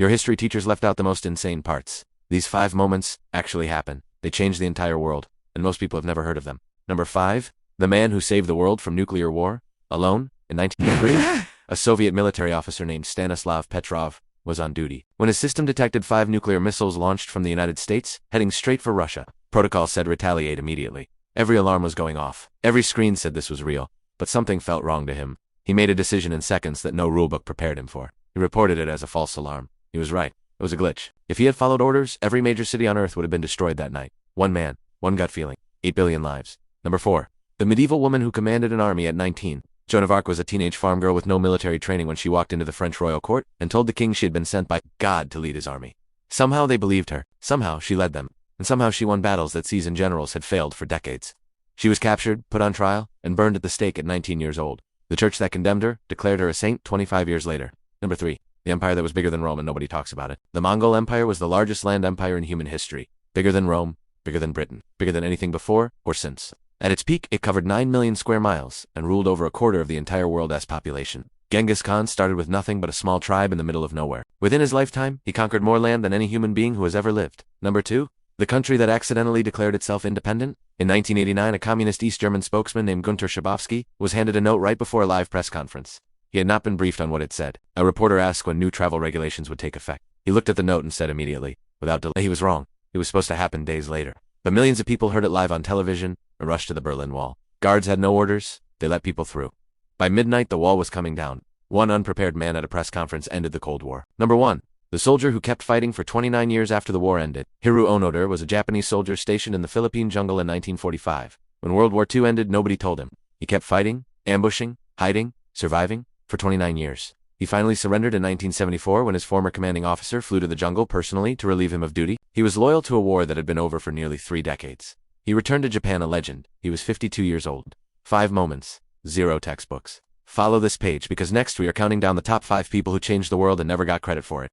Your history teachers left out the most insane parts. These 5 moments actually happened. They changed the entire world, and most people have never heard of them. Number 5. The man who saved the world from nuclear war, alone, in 1903. A Soviet military officer named Stanislav Petrov was on duty when his system detected 5 nuclear missiles launched from the United States, heading straight for Russia. Protocol said retaliate immediately. Every alarm was going off. Every screen said this was real, but something felt wrong to him. He made a decision in seconds that no rulebook prepared him for. He reported it as a false alarm. He was right. It was a glitch. If he had followed orders, every major city on Earth would have been destroyed that night. One man, one gut feeling, 8 billion lives. Number 4. The medieval woman who commanded an army at 19. Joan of Arc was a teenage farm girl with no military training when she walked into the French royal court and told the king she had been sent by God to lead his army. Somehow they believed her. Somehow she led them. And somehow she won battles that seasoned generals had failed for decades. She was captured, put on trial, and burned at the stake at 19 years old. The church that condemned her declared her a saint 25 years later. Number 3. The empire that was bigger than Rome and nobody talks about it. The Mongol Empire was the largest land empire in human history. Bigger than Rome, bigger than Britain, bigger than anything before or since. At its peak, it covered 9 million square miles and ruled over a quarter of the entire world's population. Genghis Khan started with nothing but a small tribe in the middle of nowhere. Within his lifetime, he conquered more land than any human being who has ever lived. Number 2. The country that accidentally declared itself independent? In 1989, a communist East German spokesman named Gunter Schabowski was handed a note right before a live press conference. He had not been briefed on what it said. A reporter asked when new travel regulations would take effect. He looked at the note and said immediately, without delay, he was wrong. It was supposed to happen days later. But millions of people heard it live on television and rushed to the Berlin Wall. Guards had no orders. They let people through. By midnight, the wall was coming down. One unprepared man at a press conference ended the Cold War. Number 1. The soldier who kept fighting for 29 years after the war ended. Hiru Onoda was a Japanese soldier stationed in the Philippine jungle in 1945. When World War II ended, nobody told him. He kept fighting, ambushing, hiding, surviving, for 29 years. He finally surrendered in 1974 when his former commanding officer flew to the jungle personally to relieve him of duty. He was loyal to a war that had been over for nearly 3 decades. He returned to Japan a legend. He was 52 years old. 5 moments. 0 textbooks. Follow this page because next we are counting down the top 5 people who changed the world and never got credit for it.